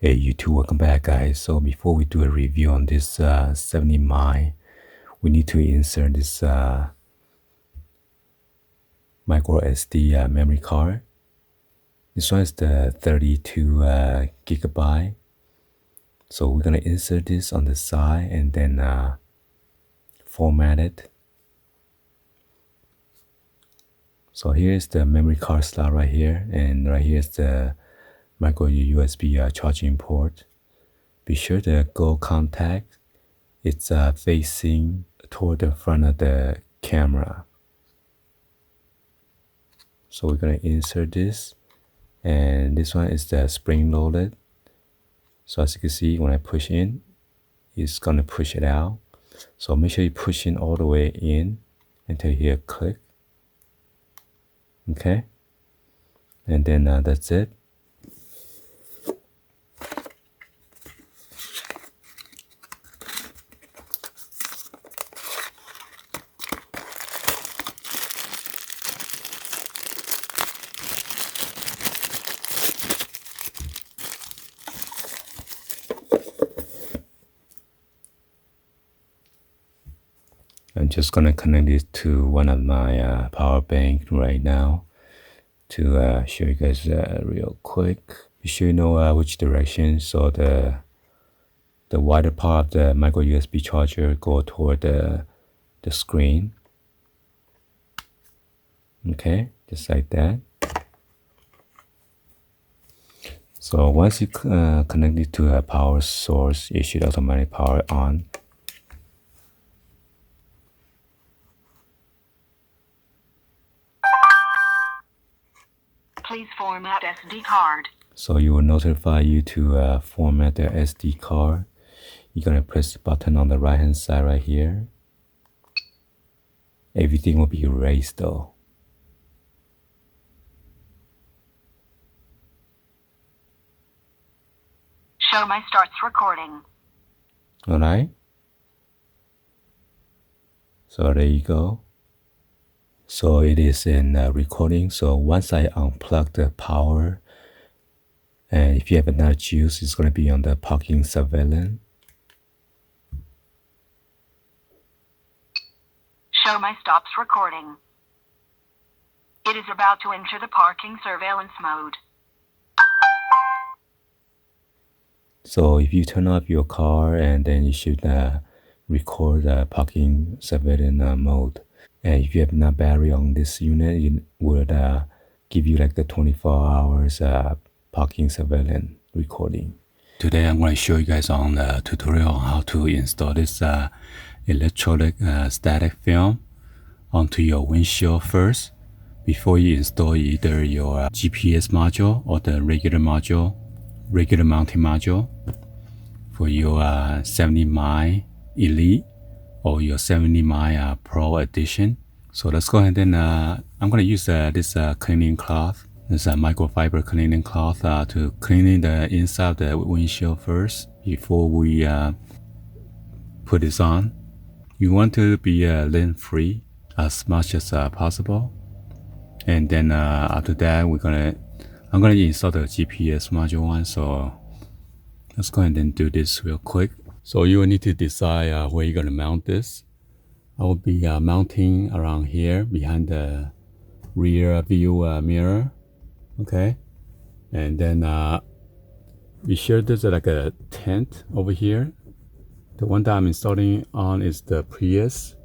Hey YouTube, welcome back guys. So before we do a review on this 70 mile, we need to insert this micro SD memory card. This one is the 32 gigabyte. So we're gonna insert this on the side and then format it. So here's the memory card slot right here, and right here is the micro USB charging port. Be sure the gold contact it's facing toward the front of the camera. So we're gonna insert this, and this one is the spring loaded. So as you can see, when I push in, it's gonna push it out. So make sure you push in all the way in until you hear click. Okay, and then that's it. I'm just gonna connect it to one of my power bank right now to show you guys real quick. Be sure you know which direction, so the wider part of the micro USB charger go toward the screen. Okay, just like that. So once you connect it to a power source, it should automatically power on. Please format SD card. So it will notify you to format the SD card. You're gonna press the button on the right hand side right here. Everything will be erased though. Show my starts recording. Alright. So there you go. So it is in recording. So once I unplug the power, and if you have another juice, it's gonna be on the parking surveillance. Show my stops recording. It is about to enter the parking surveillance mode. So if you turn off your car, and then you should record parking surveillance mode. And if you have no battery on this unit, it would give you like the 24 hours parking surveillance recording. Today I'm going to show you guys on the tutorial on how to install this electronic static film onto your windshield first before you install either your GPS module or the regular mounting module for your 70 mile Elite or your 70 mile Pro Edition. So let's go ahead and I'm going to use this cleaning cloth. This microfiber cleaning cloth to clean the inside of the windshield first before we put this on. You want to be lint free as much as possible. And then after that, I'm gonna install the GPS module one. So let's go ahead and do this real quick. So you will need to decide where you're gonna mount this. I will be mounting around here behind the rear view mirror. Okay, and then be sure there's like a tent over here. The one that I'm installing on is the Prius.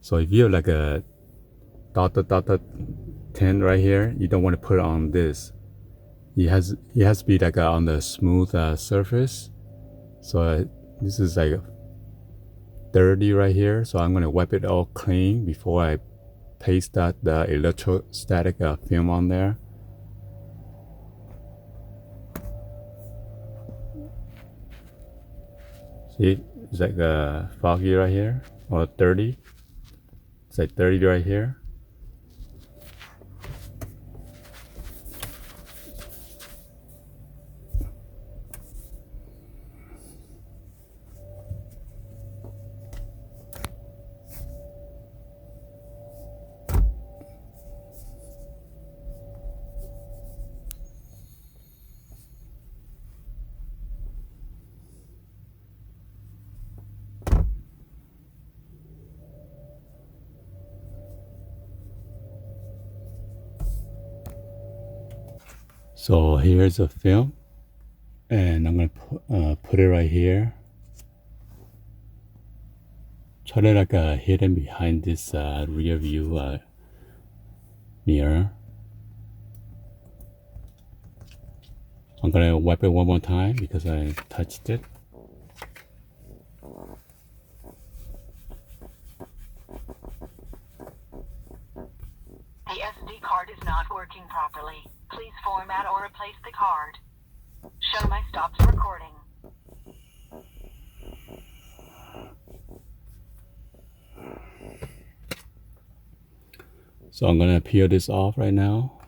So if you have like a dotted tent right here, you don't want to put it on this. It has to be like on the smooth surface. So this is like dirty right here. So I'm gonna wipe it all clean before I paste the electrostatic film on there. See, it's like foggy right here, or dirty. It's like dirty right here. So here's a film, and I'm gonna put it right here. Try to like hidden behind this rear view mirror. I'm gonna wipe it one more time because I touched it. The SD card is not working properly. Please format or replace the card. Show my stops recording. So I'm gonna peel this off right now.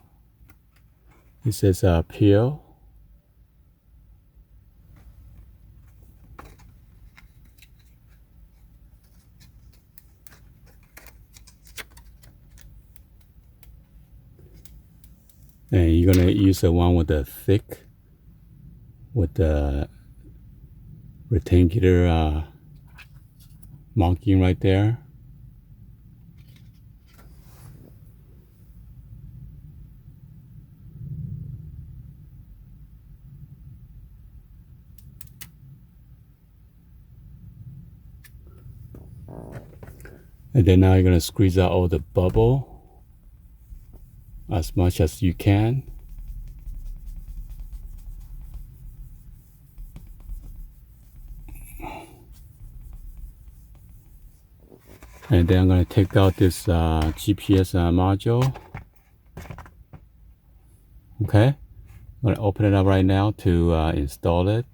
It says peel. And you're gonna use the one with the thick, with the rectangular marking right there. And then now you're gonna squeeze out all the bubble as much as you can. And then I'm gonna take out this GPS module. Okay, I'm gonna open it up right now to install it.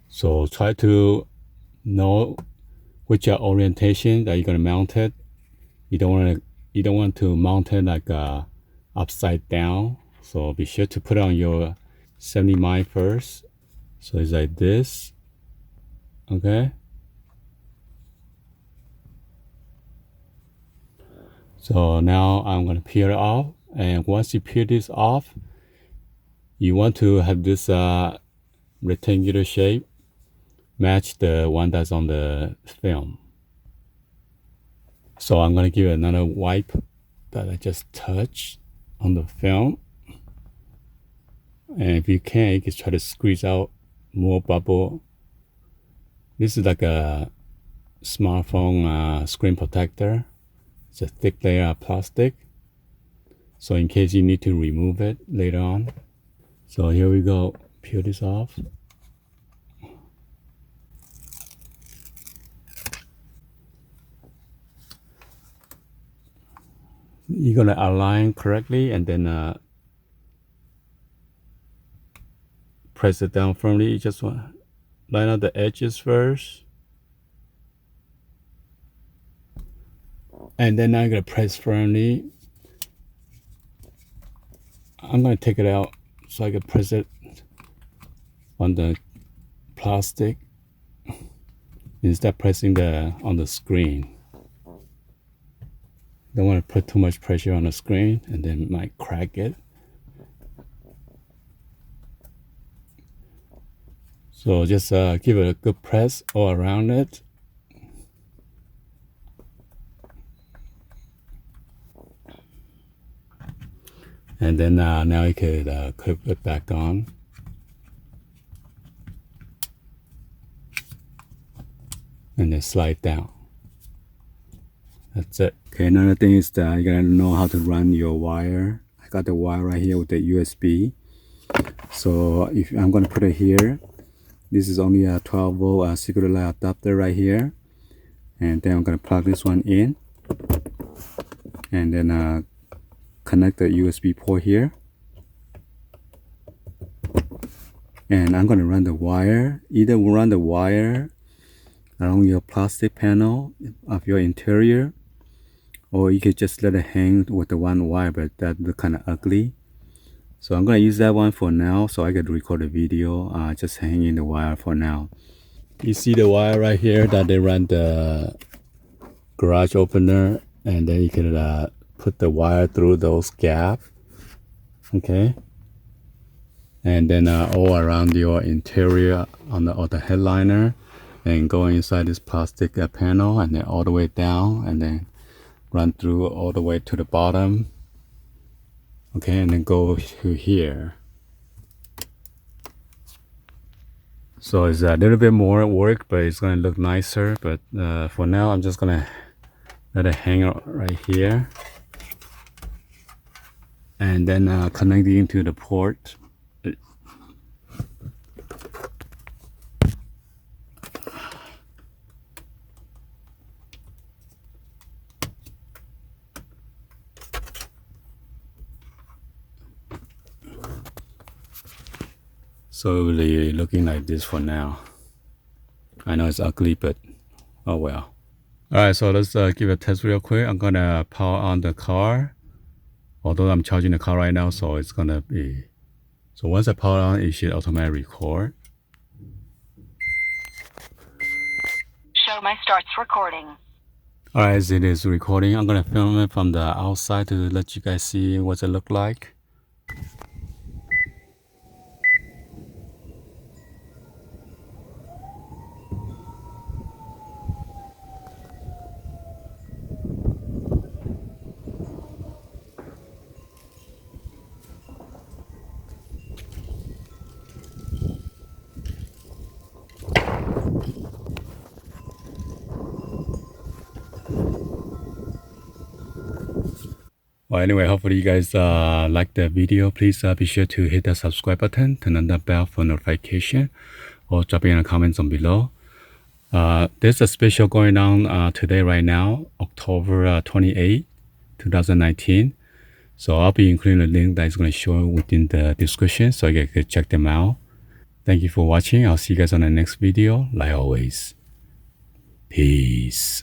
So try to know which orientation that you're gonna mount it. You don't want to mount it like upside down. So be sure to put it on your 70 mile first. So it's like this. Okay. So now I'm gonna peel it off, and once you peel this off, you want to have this rectangular shape match the one that's on the film. So I'm gonna give it another wipe that I just touched on the film, and if you can, you can try to squeeze out more bubble. This is like a smartphone screen protector. It's a thick layer of plastic, so in case you need to remove it later on. So here we go. Peel this off. You're gonna align correctly and then press it down firmly. You just want to line out the edges first, and then now you're gonna press firmly. I'm gonna take it out so I can press it on the plastic instead of pressing on the screen. Don't want to put too much pressure on the screen and then it might crack it. So just give it a good press all around it. And then now you could clip it back on. And then slide down. That's it. Okay, another thing is that you gotta know how to run your wire. I got the wire right here with the USB. So if I'm gonna put it here, this is only a 12 volt secret light adapter right here. And then I'm gonna plug this one in. And then connect the USB port here. And I'm gonna run the wire. Either run the wire along your plastic panel of your interior, or you could just let it hang with the one wire, but that look kind of ugly. So I'm gonna use that one for now so I could record a video just hanging the wire for now. You see the wire right here that they run the garage opener, and then you can put the wire through those gaps. Okay, and then all around your interior on the headliner, and go inside this plastic panel, and then all the way down, and then run through all the way to the bottom Okay, and then go to here. So it's a little bit more work, but it's gonna look nicer. But for now, I'm just gonna let it hang out right here, and then connect it into the port. So it will be looking like this for now. I know it's ugly, but oh well. All right, so let's give a test real quick. I'm gonna power on the car, although I'm charging the car right now, so it's gonna be. So once I power on, it should automatically record. Show my starts recording. All right, as it is recording, I'm gonna film it from the outside to let you guys see what it look like. Well, anyway, hopefully you guys like the video. Please be sure to hit the subscribe button, turn on the bell for notification, or drop in the comments on below. There's a special going on today right now, October 28, 2019. So I'll be including a link that is going to show within the description so you can check them out. Thank you for watching. I'll see you guys on the next video. Like always, peace.